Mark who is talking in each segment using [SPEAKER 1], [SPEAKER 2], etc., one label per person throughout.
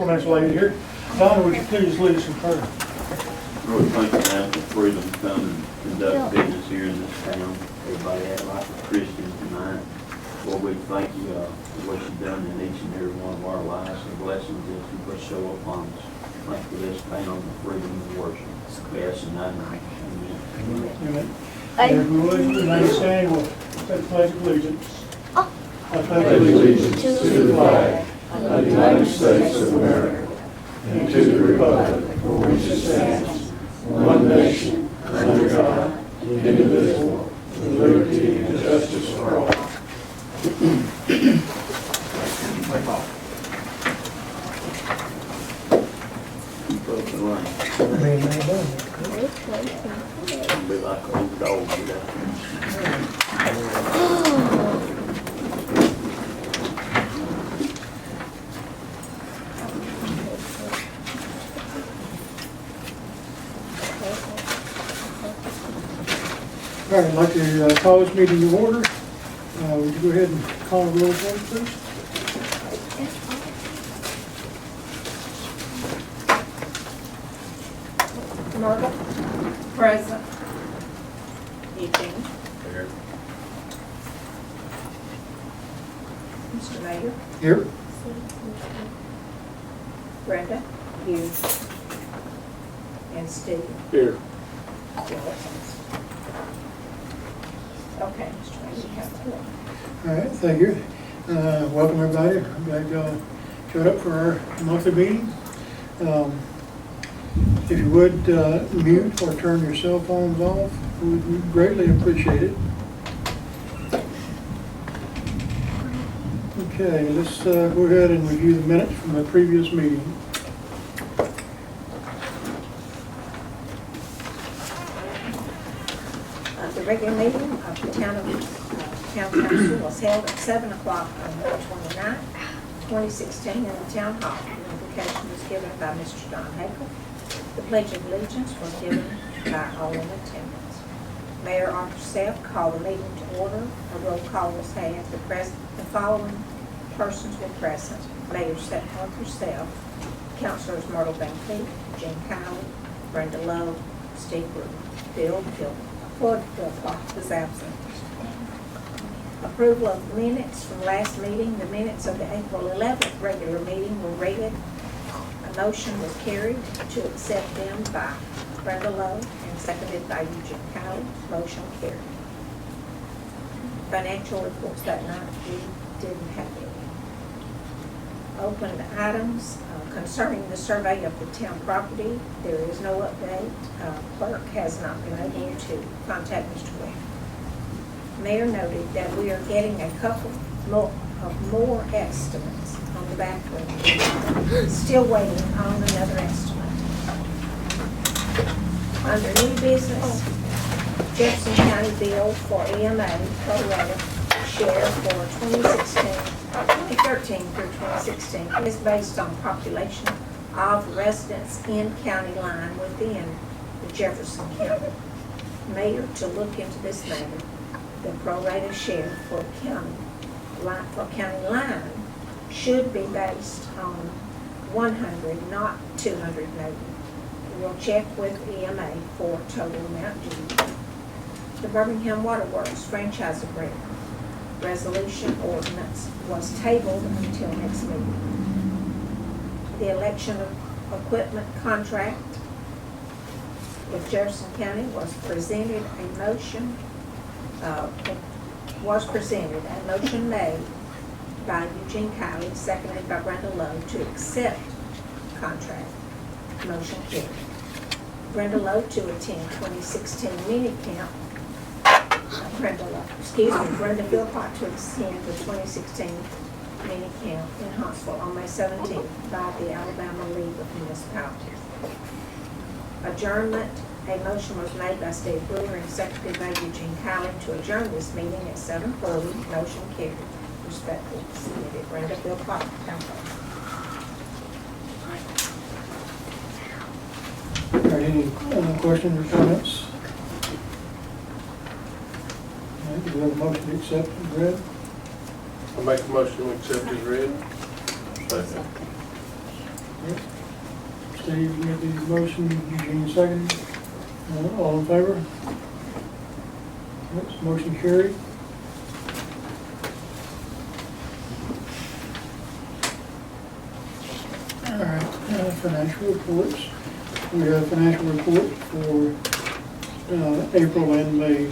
[SPEAKER 1] Nice lady here. Donna, would you please lead us in prayer?
[SPEAKER 2] Lord, thank you now for freedom to come and conduct business here in this town. Everybody had a life of Christian tonight. Lord, we thank you for what you've done in each and every one of our lives, the blessings that you bestow upon us. Thank you for this town, the freedom of worship. We ask in that name. Amen.
[SPEAKER 1] Amen. If we would, remain standing, we'll take the pledge of allegiance. I pledge allegiance to the flag of the United States of America and to the republic for which it stands, one nation, under God, indivisible, with liberty and justice for all.
[SPEAKER 2] Keep up the line. It'll be like an old dog without
[SPEAKER 1] All right, I'd like to call this meeting to order. Would you go ahead and call the roll for us, please?
[SPEAKER 3] Myrtle. Present. Eugene.
[SPEAKER 2] Here.
[SPEAKER 3] Mr. Mayor.
[SPEAKER 1] Here.
[SPEAKER 3] Brenda. Here. And Steve.
[SPEAKER 2] Here.
[SPEAKER 3] Okay, Mr. Mayor, you have the floor.
[SPEAKER 1] All right, thank you. Welcome, everybody. I'm glad y'all showed up for our monthly meeting. If you would mute or turn your cell phones off, we would greatly appreciate it. Okay, let's go ahead and review the minutes from the previous meeting.
[SPEAKER 3] The regular meeting of the town council was held at 7 o'clock on May 29, 2016 in the town hall. The invocation was given by Mr. Don Hakel. The pledge of allegiance was given by all in attendance. Mayor Arthur Self called the meeting to order. A roll call was had. The following persons were present: Mayor Arthur Self, Councilors Myrtle Van Fleet, Jean Kiley, Brenda Lowe, Steve Brewer. Bill Philpott was absent. Approval of minutes from last meeting. The minutes of the April 11th regular meeting were read. A motion was carried to accept them by Brenda Lowe and seconded by Eugene Kiley. Motion carried. Financial reports that night, we didn't have any. Open items concerning the survey of the town property. There is no update. Clerk has not been able to contact Mr. Webb. Mayor noted that we are getting a couple more estimates on the bathroom. Still waiting on another estimate. Under new business, Jefferson County bill for EMA pro rata share for 2013 through 2016 is based on population of residents in county line within the Jefferson County. Mayor to look into this matter. The pro rata share for county line should be based on 100, not 280. We'll check with EMA for total amount due. The Birmingham Water Works franchise agreement resolution ordinance was tabled until next meeting. The election of equipment contract with Jefferson County was presented a motion made by Eugene Kiley, seconded by Brenda Lowe, to accept contract. Motion carried. Brenda Lowe to attend 2016 mini camp. Brenda Philpott to attend the 2016 mini camp in Huntsville on May 17th by the Alabama League of Municipalities. Adjournment. A motion was made by Steve Brewer and seconded by Eugene Kiley to adjourn this meeting at 7:40. Motion carried. Respectfully submitted. Brenda Philpott, Town Clerk.
[SPEAKER 1] All right, any questions or comments? All right, do we have a motion to accept as read?
[SPEAKER 4] I make a motion to accept as read.
[SPEAKER 1] All Steve made the motion, Eugene second. All in favor? Yes, motion carried. All right, financial reports. We have financial report for April and May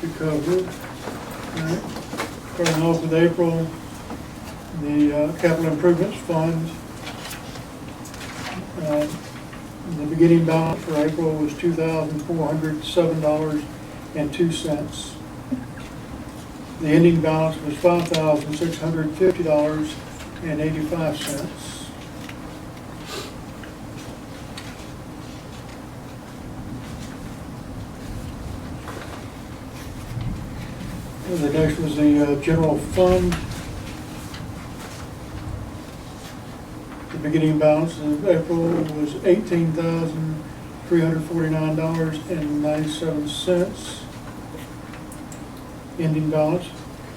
[SPEAKER 1] to cover. All right. Starting off with April, the capital improvements fund. The beginning balance for April was $2,407.02. The ending balance was $5,650.85. The next was the general fund. The beginning balance of April was $18,349.97. Ending balance,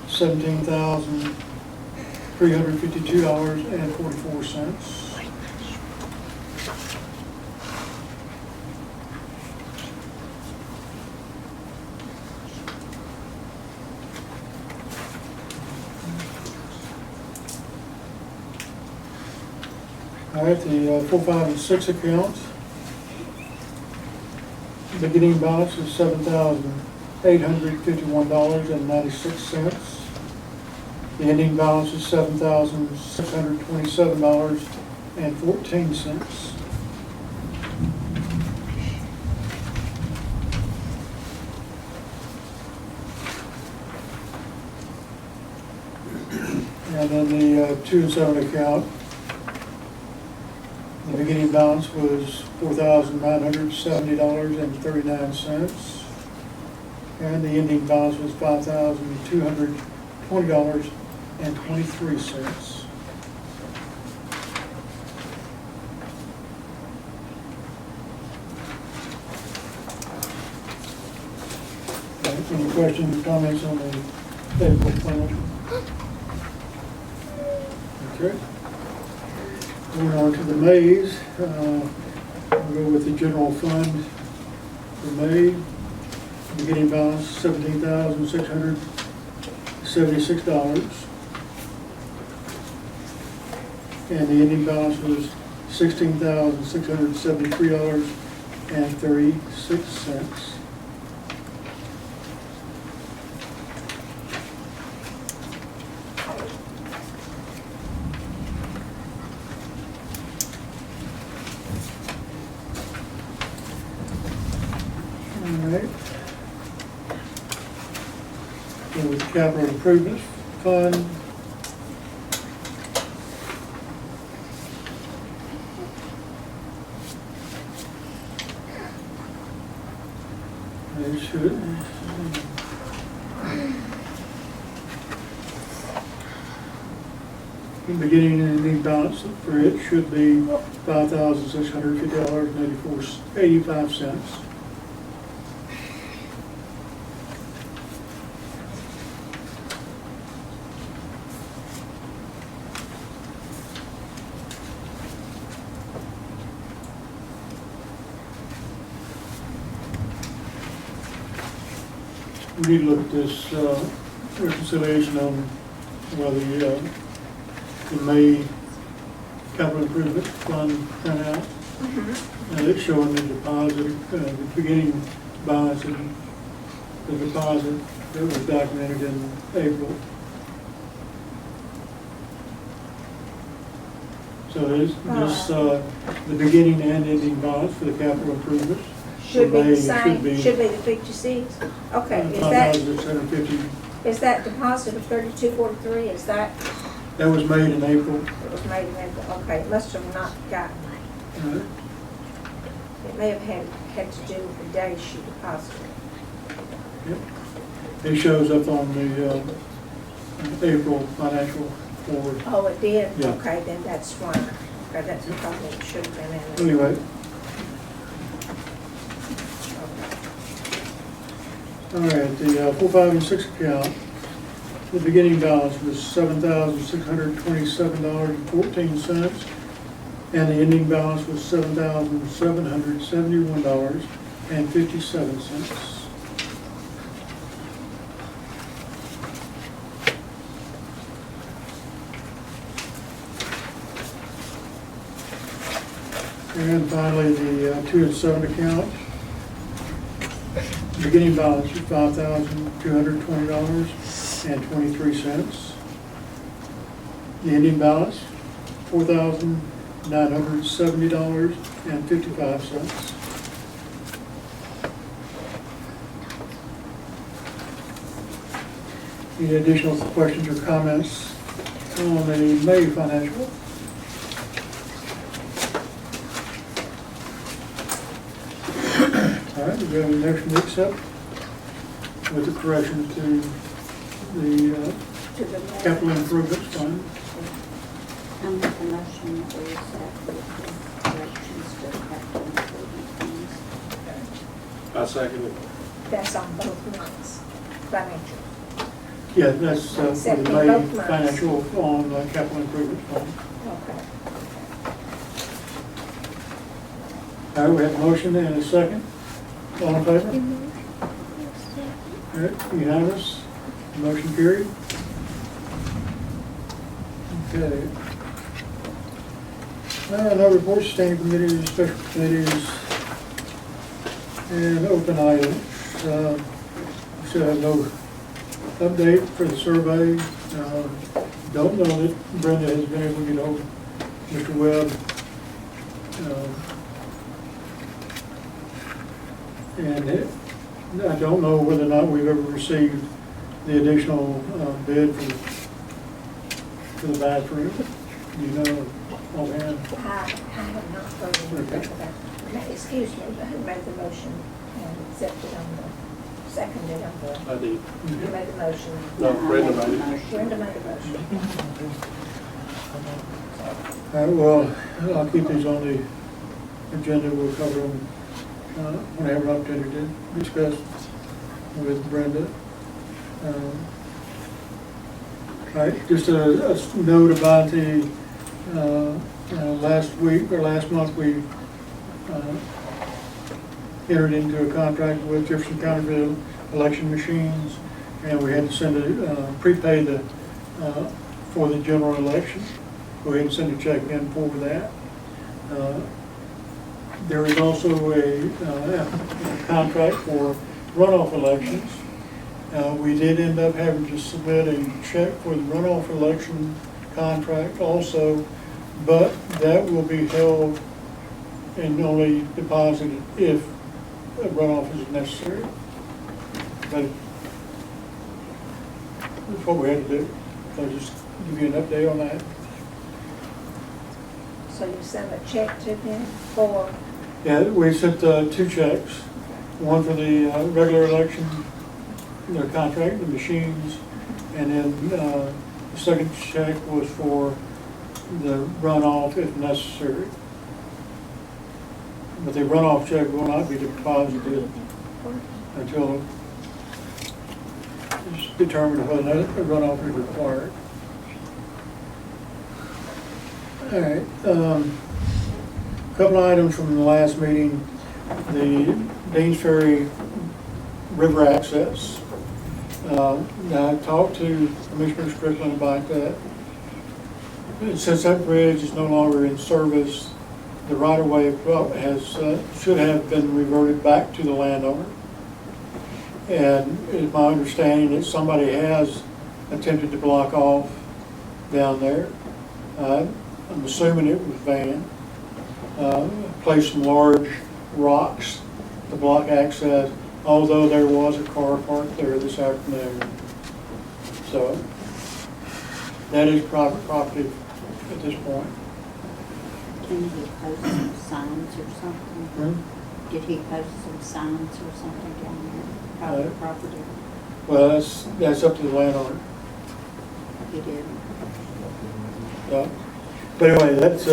[SPEAKER 1] $17,352.44. All right, the 4, 5, and 6 account. Beginning balance is $7,851.96. The ending balance is $7,627.14. And then the 2 and 7 account. The beginning balance was $4,970.39, and the ending balance was $5,220.23. Any questions or comments on the April financial? Okay. Going on to the Mays, we'll go with the general fund for May. Beginning balance $17,676, and the ending balance was $16,673.36. With capital improvements fund. It should. Beginning and ending balance for it should be $5,650.85. We need to look at this reconciliation on whether the May capital improvement fund ran out. And it's showing the deposit, the beginning balance and the deposit that was documented in April. So this the beginning and ending balance for the capital improvements.
[SPEAKER 3] Should be the same, should be the 56. Okay, is that deposit of 3243, is that?
[SPEAKER 1] That was made in April.
[SPEAKER 3] It was made in April, okay, it must have not gotten. It may have had to do with the day she deposited.
[SPEAKER 1] Yep. It shows up on the April financial forward.
[SPEAKER 3] Oh, it did?
[SPEAKER 1] Yeah.
[SPEAKER 3] Okay, then that's why. Okay, that's probably it should have been in there.
[SPEAKER 1] Anyway. All right, the 4, 5, and 6 account, the beginning balance was $7,627.14. And the ending balance was $7,771.57. And finally, the 2 and 7 account. Beginning balance was $5,220.23. The ending balance, $4,970.55. Any additional questions or comments on the May financial? All right, we have a motion to accept with the correction to the capital improvements fund.
[SPEAKER 4] I'll make a motion that we accept with the corrections to the capital improvement funds.
[SPEAKER 5] I second it.
[SPEAKER 3] That's on both months, financial.
[SPEAKER 1] Yeah, that's for the
[SPEAKER 3] Accepting
[SPEAKER 1] May
[SPEAKER 3] both months.
[SPEAKER 1] financial on capital improvement fund.
[SPEAKER 3] Okay.
[SPEAKER 1] All right, we have a motion and a second. All in favor? All right, unanimous, motion carried. Okay. No reports, standing committees, special committees, and open items. Still have no update for the survey. Don't know that Brenda has been able to get hold of Mr. Webb. And I don't know whether or not we've ever received the additional bid for the bathroom. Do you know offhand?
[SPEAKER 3] I have not heard anything about, excuse me, but who made the motion and accepted on the, seconded on the,
[SPEAKER 5] I did.
[SPEAKER 3] who made the motion?
[SPEAKER 5] No, Brenda made it.
[SPEAKER 3] Brenda made the motion.
[SPEAKER 1] All right, well, I'll keep these on the agenda. We'll cover them when I have an opportunity to discuss with Brenda. Right, just a note about the last week or last month we entered into a contract with Jefferson County election machines, and we had to send prepay for the general election. Go ahead and send a check in for that. There is also a contract for runoff elections. We did end up having to submit a check for the runoff election contract also, but that will be held and only deposited if a runoff is necessary. But that's what we had to do. So I'll just give you an update on that.
[SPEAKER 3] So you sent a check to them for,
[SPEAKER 1] Yeah, we sent 2 checks, one for the regular election, their contract, the machines, and then the second check was for the runoff if necessary. But the runoff check will not be deposited until it's determined whether a runoff is required. All right. Couple of items from the last meeting. The Deans Ferry River access. Now, I talked to Commissioner Strickland about that. Since that bridge is no longer in service, the right-of-way should have been reverted back to the landowner. And it's my understanding that somebody has attempted to block off down there. I'm assuming it was Van. Placed some large rocks to block access, although there was a car parked there this afternoon. So that is private property at this point.
[SPEAKER 4] Can he post some signs or something? Did he post some signs or something down there, private property?
[SPEAKER 1] Well, that's up to the landowner.
[SPEAKER 4] He did.
[SPEAKER 1] But anyway, that's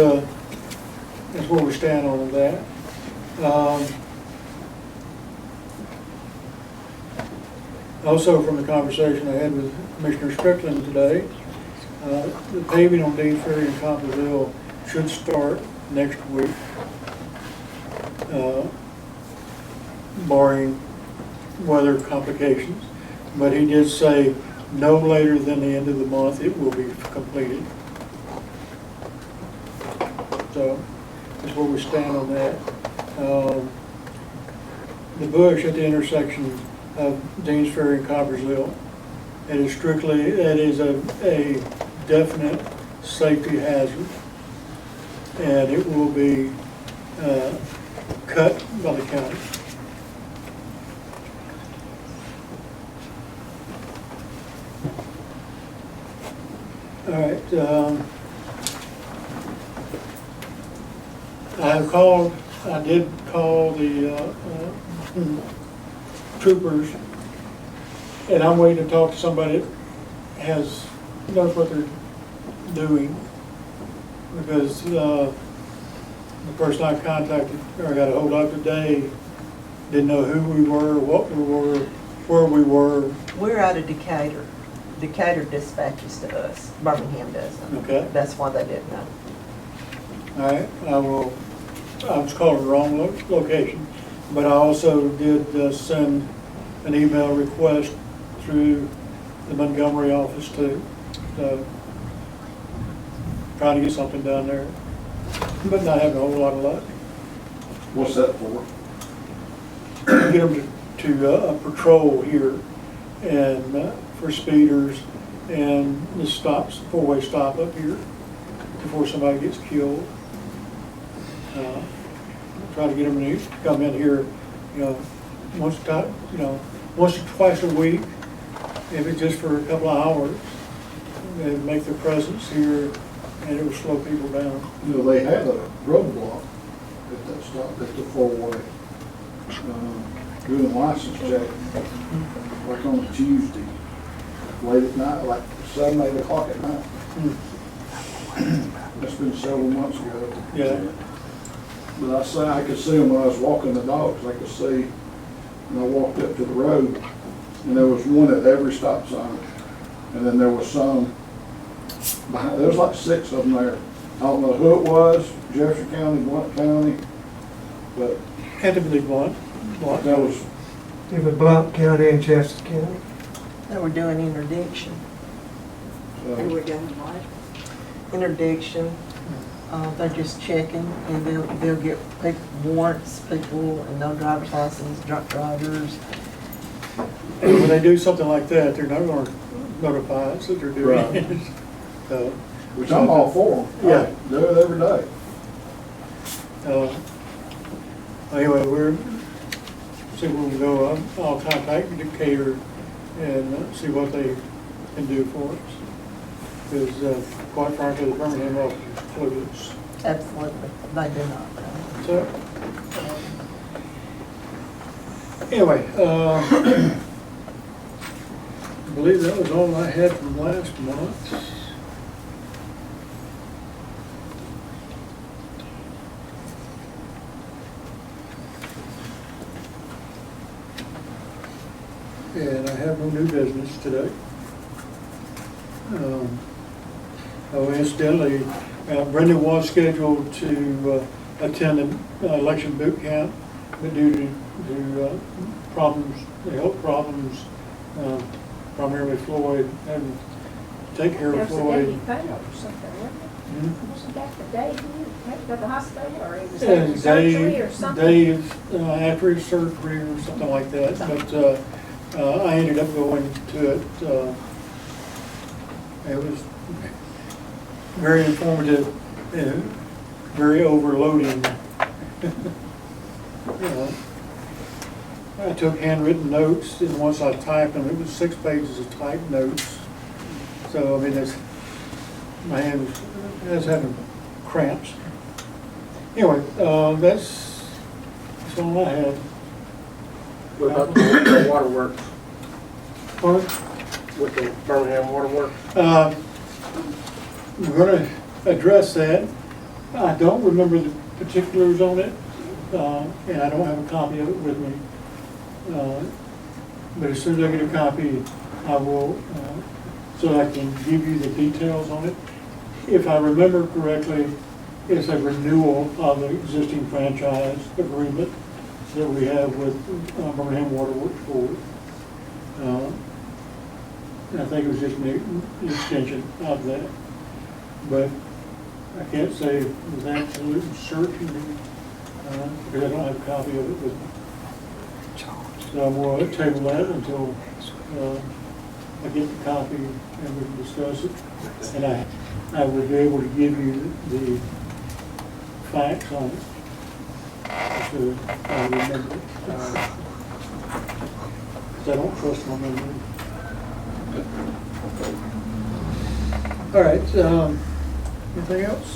[SPEAKER 1] where we stand on that. Also, from the conversation I had with Commissioner Strickland today, the paving on Deans Ferry and Copleville should start next week, barring weather complications. But he did say no later than the end of the month it will be completed. So that's where we stand on that. The bush at the intersection of Deans Ferry and Coppersville, it is strictly, it is a definite safety hazard, and it will be cut by the county. All right. I did call the troopers, and I'm waiting to talk to somebody that knows what they're doing, because the person I contacted or got a hold of today didn't know who we were, what we were, where we were.
[SPEAKER 6] We're out of Decatur. Decatur dispatches to us. Birmingham doesn't.
[SPEAKER 1] Okay.
[SPEAKER 6] That's why they didn't know.
[SPEAKER 1] All right, I was calling the wrong location, but I also did send an email request through the Montgomery office to try to get something done there, but not having a whole lot of luck.
[SPEAKER 5] What's that for?
[SPEAKER 1] Get them to patrol here and for speeders and the stops, four-way stop up here before somebody gets killed. Try to get them to come in here, once or twice a week, if it's just for a couple of hours, and make their presence here, and it will slow people down.
[SPEAKER 7] They had a roadblock at that stop, at the four-way, doing a license check, like on a Tuesday, late at night, like 7, 8 o'clock at night. That's been several months ago.
[SPEAKER 1] Yeah.
[SPEAKER 7] But I could see them when I was walking the dogs. I could see, and I walked up to the road, and there was one at every stop sign, and then there was some behind. There was like 6 of them there. I don't know who it was, Jefferson County, Blount County, but
[SPEAKER 1] Had to be Blount.
[SPEAKER 7] that was.
[SPEAKER 8] It was Blount County and Chester County.
[SPEAKER 6] They were doing interdiction.
[SPEAKER 4] And we're doing what?
[SPEAKER 6] Interdiction. They're just checking, and they'll get warrants, people, and no driver's license, drunk drivers.
[SPEAKER 1] And when they do something like that, they're not going to notify us that they're doing
[SPEAKER 7] Right.
[SPEAKER 1] it. So,
[SPEAKER 7] Which I'm all for them.
[SPEAKER 1] Yeah.
[SPEAKER 7] I do it every day.
[SPEAKER 1] anyway, see where we go. I'll contact Decatur and see what they can do for us. Because quite frankly, the Birmingham office is clueless.
[SPEAKER 6] Absolutely. They do not.
[SPEAKER 1] So, anyway, I believe that was all I had from last month. And I have no new business today. Incidentally, Brenda was scheduled to attend an election boot camp, but due to problems, the health problems, primarily Floyd, having to take care of
[SPEAKER 3] There's a day
[SPEAKER 1] Floyd.
[SPEAKER 3] you failed or something, wasn't it? Wasn't that the day you had to go to the hospital, or he was
[SPEAKER 1] And
[SPEAKER 3] having surgery or something?
[SPEAKER 1] Dave, after his surgery or something like that, but I ended up going to it. It was very informative and very overloading. I took handwritten notes, and once I typed them, it was 6 pages of typed notes. So, I mean, my hand was having cramps. Anyway, that's all I had.
[SPEAKER 5] What about the waterworks,
[SPEAKER 1] Pardon?
[SPEAKER 5] with the Birmingham waterworks?
[SPEAKER 1] We're going to address that. I don't remember the particulars on it, and I don't have a copy of it with me. But as soon as I get a copy, I will, so I can give you the details on it. If I remember correctly, It's a renewal of the existing franchise agreement that we have with Birmingham Water Works Board. And I think it was just an extension of that. But I can't say with absolute certainty, because I don't have a copy of it with me. So I'm going to table that until I get the copy and we can discuss it. And I would be able to give you the facts on it. So I remember it. 'Cause I don't trust my memory. All right, anything else?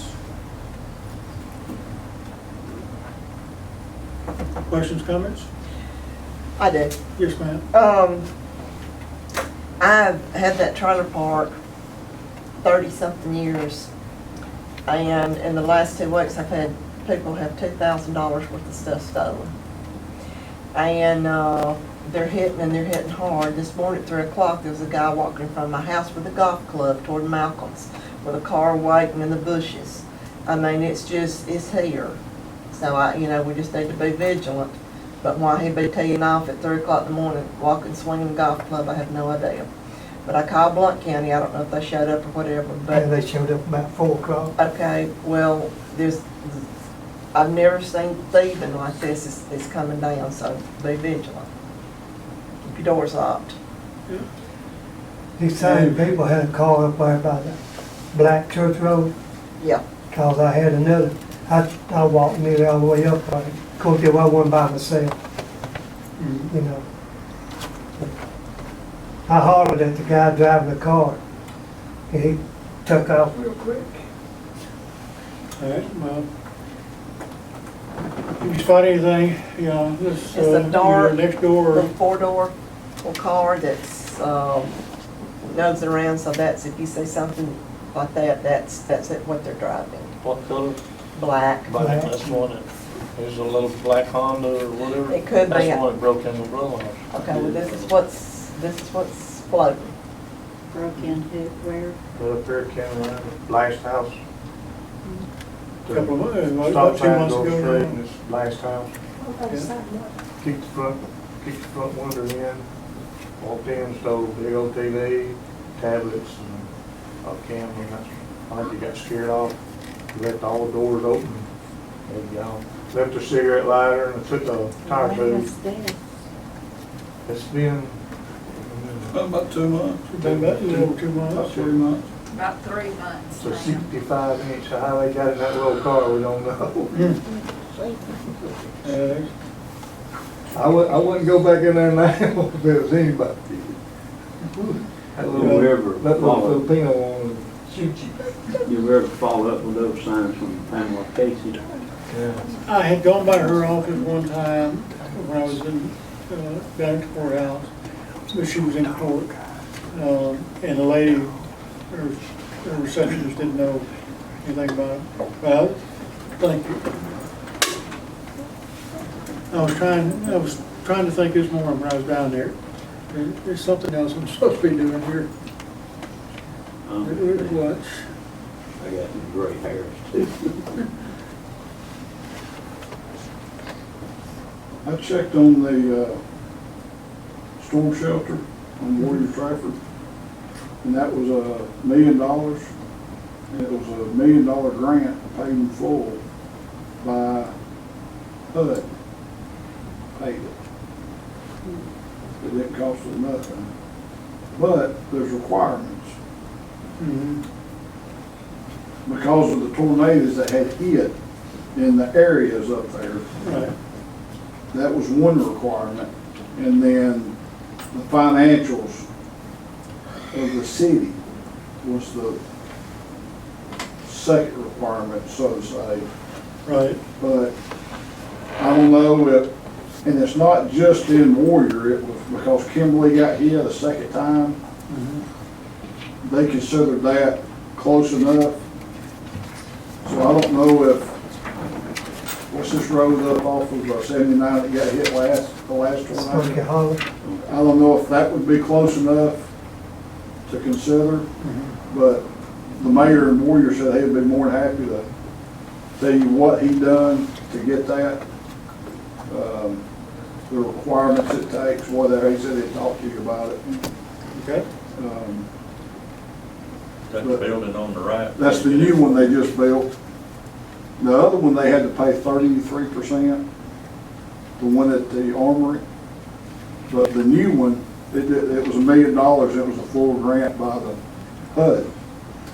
[SPEAKER 1] Questions, comments?
[SPEAKER 6] I do.
[SPEAKER 1] Yes, ma'am.
[SPEAKER 6] I've had that trailer park 30-something years, and in the last 2 weeks, I've had people have $2,000 worth of stuff stolen. And they're hitting hard. This morning at 3 o'clock, there was a guy walking in front of my house with a golf club toward Malcolm's, with a car waiting in the bushes. I mean, it's here. So we just need to be vigilant. But why he'd be teeing off at 3 o'clock in the morning, walking, swinging the golf club, I have no idea. But I called Blunt County, I don't know if they showed up or whatever, but.
[SPEAKER 8] And they showed up about 4 o'clock.
[SPEAKER 6] Okay, well, I've never seen thieving like this is coming down, so be vigilant. Keep your doors locked.
[SPEAKER 8] These same people had a car up there by the Black Church Road,
[SPEAKER 6] Yeah,
[SPEAKER 8] cause I had another, I walked nearly all the way up there. Of course, I wasn't by myself, you know. I hollered at the guy driving the car, and he took off real quick.
[SPEAKER 1] All right, well, if you spot anything, this,
[SPEAKER 6] It's a dark-
[SPEAKER 1] next
[SPEAKER 6] the
[SPEAKER 1] door,
[SPEAKER 6] four-door car that's nosing around, so that's, if you see something like that, that's what they're driving.
[SPEAKER 9] What color?
[SPEAKER 6] Black.
[SPEAKER 9] Black, that's the one that, is a little black Honda or whatever?
[SPEAKER 6] It could be.
[SPEAKER 9] That's the one that broke in the brother-in-law.
[SPEAKER 6] Okay, well, this is what's floating.
[SPEAKER 4] Broke in who, where?
[SPEAKER 9] Right up there, came around the last house.
[SPEAKER 1] couple of months,
[SPEAKER 9] Stop
[SPEAKER 1] about 2
[SPEAKER 9] sign
[SPEAKER 1] months
[SPEAKER 9] goes
[SPEAKER 1] ago
[SPEAKER 9] straight
[SPEAKER 1] now.
[SPEAKER 9] in this last house. Kicked the front window in, walked in, stole a big old TV, tablets, and a camera. I think he got scared off. He left all the doors open. They'd gone. Left a cigarette lighter and took a tire
[SPEAKER 4] When
[SPEAKER 9] tube.
[SPEAKER 4] was this?
[SPEAKER 9] It's been
[SPEAKER 7] About 2 months.
[SPEAKER 1] It's been about a little over 2
[SPEAKER 7] About
[SPEAKER 1] months.
[SPEAKER 7] 3 months.
[SPEAKER 3] About 3 months.
[SPEAKER 9] it's a 65-inch. How they got in that little car, we don't know. I wouldn't go back in there now if it was anybody. That
[SPEAKER 2] You
[SPEAKER 9] little,
[SPEAKER 2] ever
[SPEAKER 9] that little
[SPEAKER 2] follow,
[SPEAKER 9] Filipino one would shoot you.
[SPEAKER 2] you ever follow up with those signs from Pamela Casey?
[SPEAKER 9] Yeah.
[SPEAKER 1] I had gone by her office one time when I was in, down at the courthouse, but she was in court. And the lady, her receptionist didn't know anything about it. Well, thank you. I was trying to think this morning when I was down there. There's something else I'm supposed to be doing here. What?
[SPEAKER 2] I got some gray hairs too.
[SPEAKER 7] I checked on the storm shelter on Warrior Trafford, and that was $1 million. And it was $1 million grant paid in full by HUD. Paid it. It didn't cost us nothing. But there's requirements.
[SPEAKER 1] Mhm.
[SPEAKER 7] Because of the tornadoes that had hit in the areas up there.
[SPEAKER 1] Right.
[SPEAKER 7] That was one requirement. And then the financials of the city was the second requirement, so to say.
[SPEAKER 1] Right.
[SPEAKER 7] But I don't know if, and it's not just in Warrior, it was because Kimberly got hit a second time.
[SPEAKER 1] Mhm.
[SPEAKER 7] They considered that close enough. So I don't know if, what's this road up off of 79 that got hit the last
[SPEAKER 8] Smoky
[SPEAKER 7] tornado?
[SPEAKER 8] Hollow.
[SPEAKER 7] I don't know if that would be close enough to consider, but the mayor in Warrior said he'd be more than happy to tell you what he done to get that, the requirements it takes, whether he said he'd talk to you about it.
[SPEAKER 1] Okay.
[SPEAKER 10] That's the building on the right.
[SPEAKER 7] That's the new one they just built. The other one, they had to pay 33%, the one at the Armory. But the new one, it was $1 million, it was a full grant by the HUD,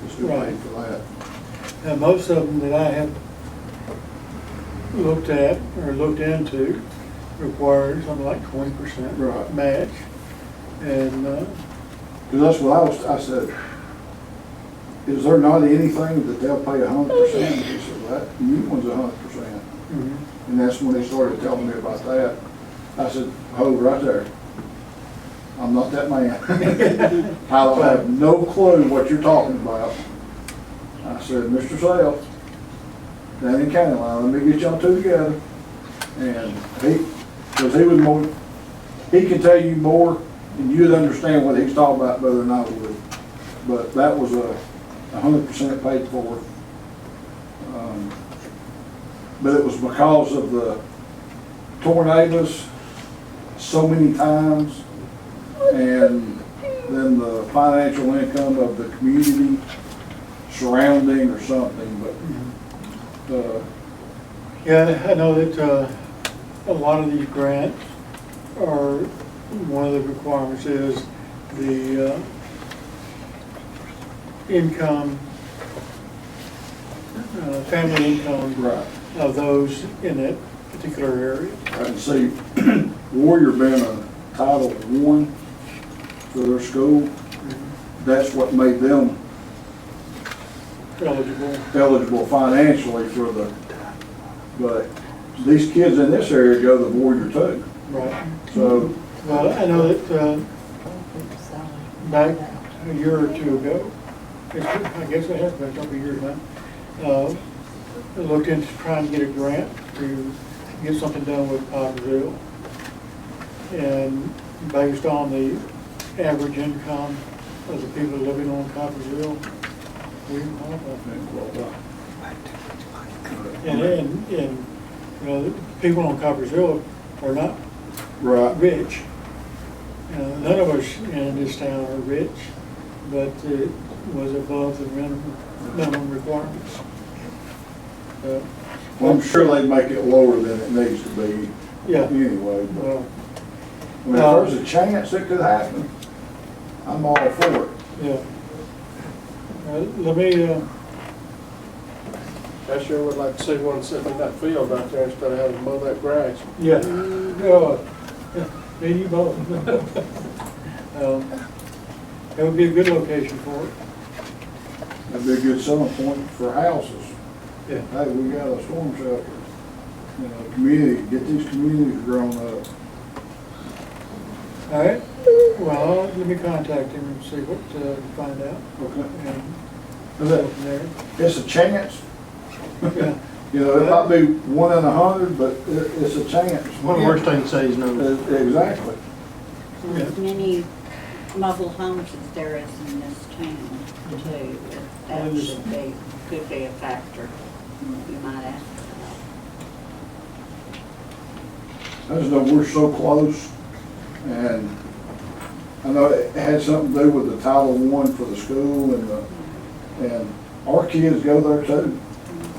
[SPEAKER 7] was who paid for that.
[SPEAKER 1] Now, most of them that I have looked at or looked into require something like 20%
[SPEAKER 7] Right.
[SPEAKER 1] match. And,
[SPEAKER 7] Because that's what I said, is there not anything that they'll pay 100%? He said, that new one's 100%.
[SPEAKER 1] mhm.
[SPEAKER 7] And that's when he started telling me about that. I said, hold right there. I'm not that man. I don't have no clue what you're talking about. I said, Mr. Self, down in County Line, let me get y'all two together. And because he was more, he can tell you more and you'd understand what he's talking about better than I would. But that was 100% paid for. But it was because of the tornadoes so many times, and then the financial income of the community surrounding or something, but,
[SPEAKER 1] Yeah, I know that a lot of these grants are, one of the requirements is the income, family income
[SPEAKER 7] right.
[SPEAKER 1] of those in that particular area.
[SPEAKER 7] I can see Warrior being a Title I for their school, that's what made them eligible financially for the, but these kids in this area go to Warrior too.
[SPEAKER 1] Right.
[SPEAKER 7] So,
[SPEAKER 1] Well, I know that back a year or two ago, I guess it has been a couple of years now, I looked into trying to get a grant to get something done with Pottersville. And based on the average income of the people living on Pottersville, we didn't qualify. And, you know, the people on Coppersville are not
[SPEAKER 7] right.
[SPEAKER 1] rich. None of us in this town are rich, but it was above the minimum requirements.
[SPEAKER 7] Well, I'm sure they'd make it lower than it needs to be
[SPEAKER 1] Yeah,
[SPEAKER 7] anyway. But,
[SPEAKER 1] well,
[SPEAKER 7] I mean, if there's a chance it could happen, I'm all for it.
[SPEAKER 1] yeah. Let me,
[SPEAKER 5] I sure would like to see one sitting in that field out there instead of having to mow that grass.
[SPEAKER 1] yeah, me and you both. That would be a good location for it.
[SPEAKER 7] That'd be a good selling point for houses.
[SPEAKER 1] Yeah.
[SPEAKER 7] Hey, we got a storm shelter. You know, community, get these communities grown up.
[SPEAKER 1] All right, well, let me contact him and see what, find out.
[SPEAKER 7] Okay.
[SPEAKER 1] And
[SPEAKER 7] Is
[SPEAKER 1] go
[SPEAKER 7] it-
[SPEAKER 1] from there.
[SPEAKER 7] It's a chance.
[SPEAKER 1] Yeah.
[SPEAKER 7] You know, it might be 1 in 100, but it's a chance.
[SPEAKER 1] One of the worst things to say is no.
[SPEAKER 7] Exactly.
[SPEAKER 1] Yeah.
[SPEAKER 4] As many mobile homes as there is in this town too, that could be a factor you might ask about.
[SPEAKER 7] I just know we're so close, and I know it had something to do with the Title I for the school, and our kids go there too.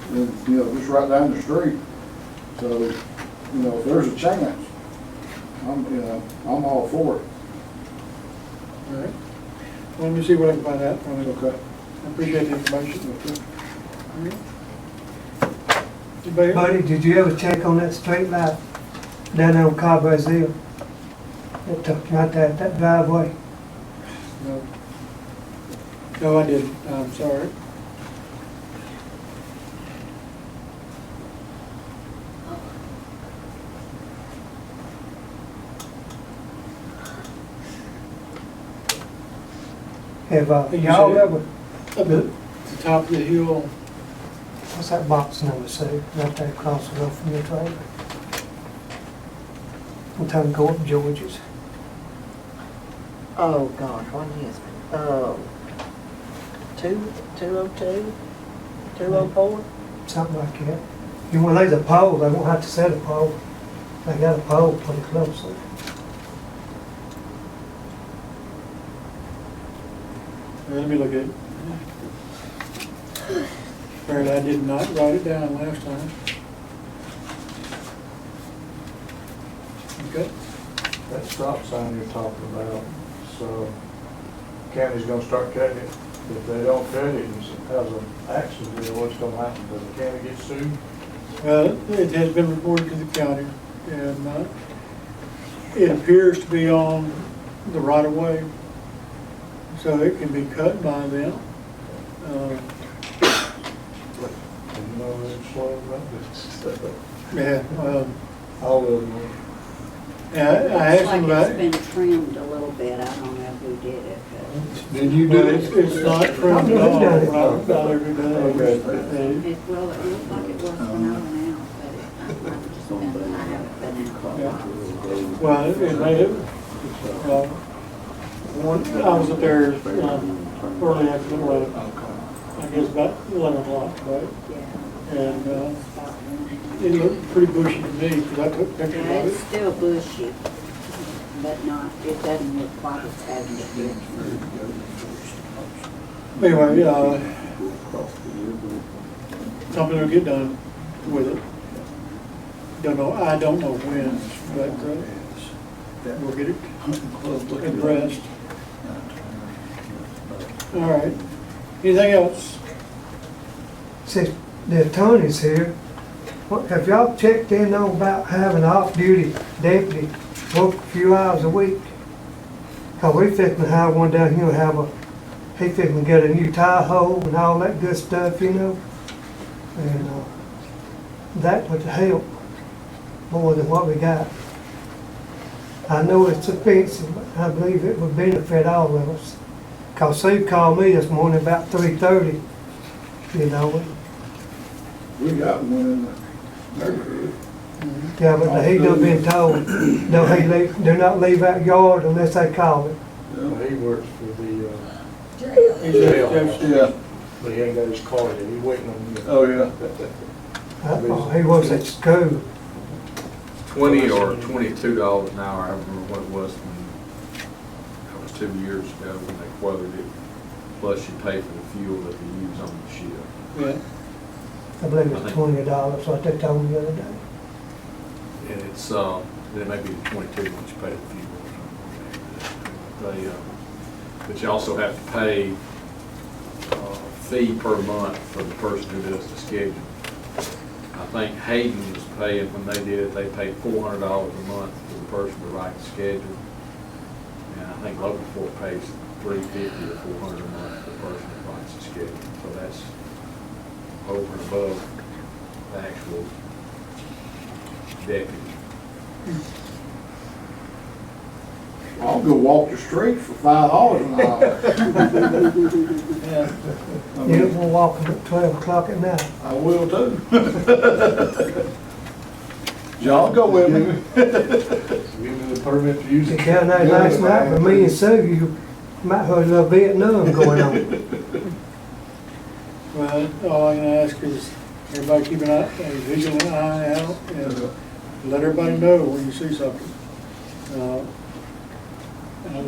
[SPEAKER 7] And, you know, just right down the street. So, you know, if there's a chance, I'm all for it.
[SPEAKER 1] All right. Well, let me see what I can find out from him.
[SPEAKER 7] Okay.
[SPEAKER 1] I appreciate the information. All right. Anybody else?
[SPEAKER 8] Buddy, did you ever check on that street light down there on Cowboys Hill? Right there, that driveway?
[SPEAKER 1] No. No, I didn't. I'm sorry.
[SPEAKER 8] Have,
[SPEAKER 1] You
[SPEAKER 8] y'all
[SPEAKER 1] said-
[SPEAKER 8] ever,
[SPEAKER 1] Up at the top of the hill,
[SPEAKER 8] what's that box number say, right there across the road from your trailer? I'm trying to go up George's.
[SPEAKER 6] Oh, gosh, what is it? 202, 204?
[SPEAKER 8] something like that. You want to lay the pole, they won't have to set a pole. They got a pole pretty close.
[SPEAKER 1] Let me look at it. Apparently I did not write it down last time. Okay.
[SPEAKER 9] That stop sign you're talking about, so county's gonna start cutting it. If they don't cut it and it has an accident, what's gonna happen? Does the county get sued?
[SPEAKER 1] It has been reported to the county, and it appears to be on the right of way, so it can be cut by them.
[SPEAKER 9] And you know, they're slow about this.
[SPEAKER 1] Yeah,
[SPEAKER 9] All of them.
[SPEAKER 1] yeah, I asked them
[SPEAKER 4] Looks
[SPEAKER 1] about
[SPEAKER 4] like
[SPEAKER 1] it.
[SPEAKER 4] it's been trimmed a little bit, I don't know who did it, but.
[SPEAKER 9] Did you
[SPEAKER 1] But
[SPEAKER 9] do
[SPEAKER 1] it's
[SPEAKER 9] it?
[SPEAKER 1] not trimmed at all, right, not every day.
[SPEAKER 4] It, well, it looked like it was when I went out, but I've just been, I haven't been out for a while.
[SPEAKER 1] Well, it made it, I was up there early afternoon, I guess about 11 o'clock, right?
[SPEAKER 4] Yeah.
[SPEAKER 1] And it looked pretty bushy to me, because I took pictures
[SPEAKER 4] Yeah,
[SPEAKER 1] of
[SPEAKER 4] it's
[SPEAKER 1] it.
[SPEAKER 4] still bushy, but not, it doesn't look quite as bad as it did.
[SPEAKER 1] Anyway, something will get done with it. I don't know when, but we'll get it addressed. All right. Anything else?
[SPEAKER 8] Since the attorney's here, have y'all checked in on about having an off-duty deputy work a few hours a week? Cause we fixing to have one down here, he fixing to get a new tire hole and all that good stuff, you know? And, that would help more than what we got. I know it's expensive, but I believe it would benefit all of us. Cause Sue called me this morning about 3:30, you know?
[SPEAKER 7] We got one in the neighborhood.
[SPEAKER 8] Yeah, but he done been told, do not leave that yard unless they call it.
[SPEAKER 9] He works for the,
[SPEAKER 1] He's
[SPEAKER 9] jail.
[SPEAKER 7] Yeah,
[SPEAKER 9] But he ain't got his car yet, he's waiting on you.
[SPEAKER 7] oh, yeah.
[SPEAKER 8] He works at school.
[SPEAKER 10] $20 or $22 an hour, I don't remember what it was when, that was 2 years ago when they quoted it. Plus you pay for the fuel that they use on the ship.
[SPEAKER 1] Yeah.
[SPEAKER 8] I believe it's $20, what they told me the other day.
[SPEAKER 10] And it's, then it may be 22 once you pay the fuel or something. They, but you also have to pay a fee per month for the person who does the schedule. I think Hayden was paying, when they did it, they paid $400 a month for the person to write the schedule. And I think local court pays $350 or $400 a month for the person that writes the schedule. So that's over and above the actual deputy.
[SPEAKER 7] I'll go walk the street for $5 an hour.
[SPEAKER 1] Yeah.
[SPEAKER 7] I
[SPEAKER 8] You
[SPEAKER 7] mean,
[SPEAKER 8] will walk at 12 o'clock at night.
[SPEAKER 7] I will too. Y'all go with me.
[SPEAKER 9] Give me the permit to use
[SPEAKER 8] You
[SPEAKER 9] it.
[SPEAKER 8] down there last night with me and Sue, you might have a little Vietnam going on.
[SPEAKER 1] Well, all I can ask is everybody keep a vigilant eye out and let everybody know when you see something.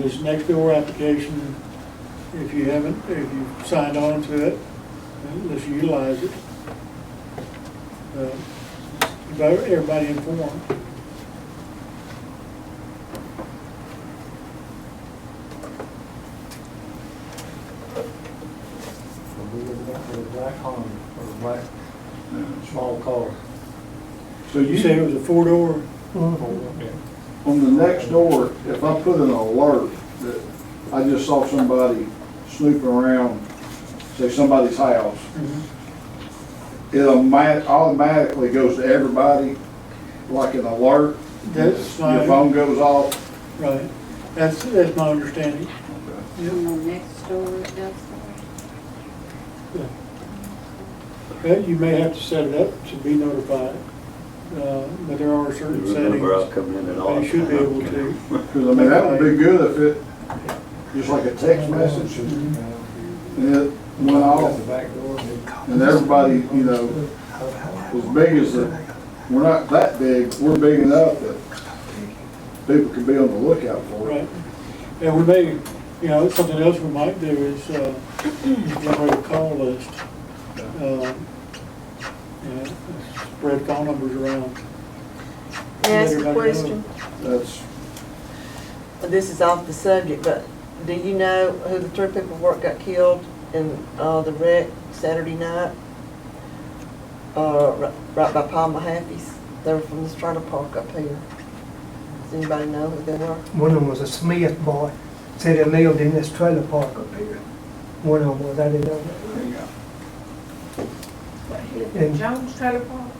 [SPEAKER 1] This next door application, if you've signed on to it, let's utilize it. Keep everybody informed.
[SPEAKER 9] With a black Honda, or a black, small car.
[SPEAKER 7] So
[SPEAKER 1] You say it was a 4-door?
[SPEAKER 9] Yeah.
[SPEAKER 7] On the next door, if I put an alert that I just saw somebody snooping around, say somebody's house, it automatically goes to everybody, like an alert.
[SPEAKER 1] That's
[SPEAKER 7] Your
[SPEAKER 1] fine.
[SPEAKER 7] phone goes off.
[SPEAKER 1] Right. That's my understanding.
[SPEAKER 4] And the next door it does
[SPEAKER 1] You may have to set it up to be notified, but there are certain
[SPEAKER 2] Remember, I'll
[SPEAKER 1] settings
[SPEAKER 2] come in at all.
[SPEAKER 1] they should be able to.
[SPEAKER 7] Because I mean, that would be good if it, just like a text message, and it went
[SPEAKER 9] Out
[SPEAKER 7] off,
[SPEAKER 9] the back door.
[SPEAKER 7] and everybody, you know, as big as we're not that big, we're big enough that people can be on the lookout for it.
[SPEAKER 1] Right. And we may, something else we might do is generate a call list. Spread call numbers around.
[SPEAKER 6] May I ask a
[SPEAKER 1] Everybody
[SPEAKER 6] question?
[SPEAKER 7] That's,
[SPEAKER 6] This is off the subject, but do you know who the 3 people got killed in the wreck Saturday night? Right by Paul Mahaffey's. They were from this trailer park up here. Does anybody know who they were?
[SPEAKER 8] One of them was a Smith boy, said he lived in this trailer park up here. One of them was, I didn't know that. And-
[SPEAKER 3] Jones Trailer Park?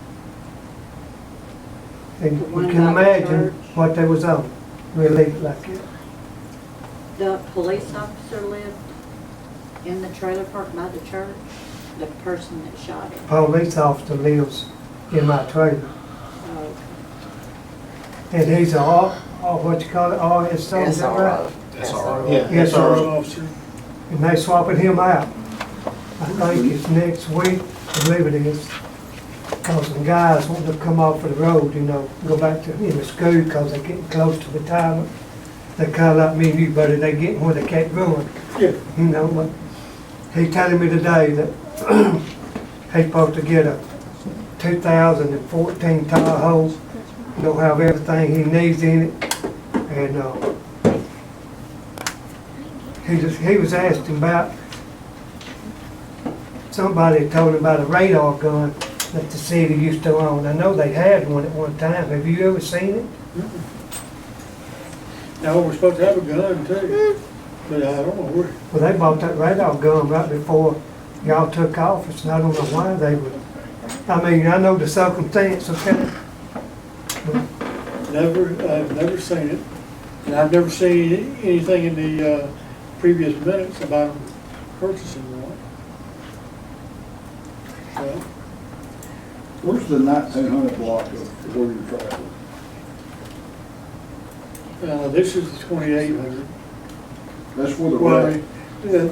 [SPEAKER 8] And
[SPEAKER 4] The
[SPEAKER 8] you
[SPEAKER 4] one
[SPEAKER 8] can
[SPEAKER 4] by the
[SPEAKER 8] imagine
[SPEAKER 4] church.
[SPEAKER 8] what they was on, really like it.
[SPEAKER 4] The police officer lived in the trailer park by the church, the person that shot him.
[SPEAKER 8] Police officer lives in my trailer.
[SPEAKER 4] Oh,
[SPEAKER 8] And he's what you call it, RSO, is that right?
[SPEAKER 10] That's all right.
[SPEAKER 1] Yeah,
[SPEAKER 8] Yes,
[SPEAKER 1] SRO
[SPEAKER 8] sir.
[SPEAKER 1] officer.
[SPEAKER 8] And they swapping him out. I think it's next week, I believe it is. Cause some guys want to come off of the road, go back to, school, cause they're getting close to retirement. They kinda like me and you, buddy, they getting where they can't run.
[SPEAKER 1] Yeah.
[SPEAKER 8] But he telling me today that he's supposed to get a 2014 Tahoe, have everything he needs in it, and, he was asking about, somebody told him about a radar gun that the city used to own. I know they had one at one time. Have you ever seen it?
[SPEAKER 1] Now, we're supposed to have a gun too, but I don't know where.
[SPEAKER 8] Well, they bought that radar gun right before y'all took office, and I don't know why they would. I mean, I know the circumstance, okay?
[SPEAKER 1] I've never seen it, and I've never seen anything in the previous minutes about them purchasing one. So,
[SPEAKER 7] where's the 1900 block of where you're traveling?
[SPEAKER 1] this is the 2800.
[SPEAKER 7] That's where the
[SPEAKER 1] Well,
[SPEAKER 7] wreck,
[SPEAKER 1] the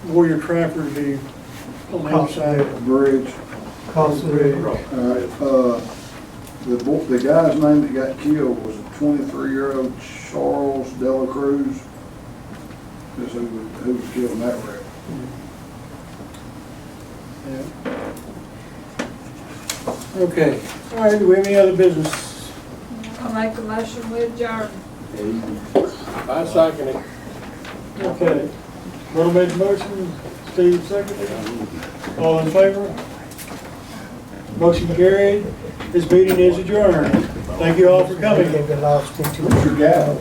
[SPEAKER 1] Warrior Trapper would be on the other side.
[SPEAKER 7] bridge.
[SPEAKER 8] Across the river.
[SPEAKER 7] All right, the guy's name that got killed was a 23-year-old Charles Dela Cruz. Is who was killed in that wreck.
[SPEAKER 1] Yeah. Okay, all right, do we have any other business?
[SPEAKER 3] I'll make a motion with adjourn.
[SPEAKER 5] I second it.
[SPEAKER 1] Okay. Ronald made the motion, Steve seconded. All in favor? Motion carried. This meeting is adjourned. Thank you all for coming.
[SPEAKER 8] They've been lost into.
[SPEAKER 7] Where's your gavel?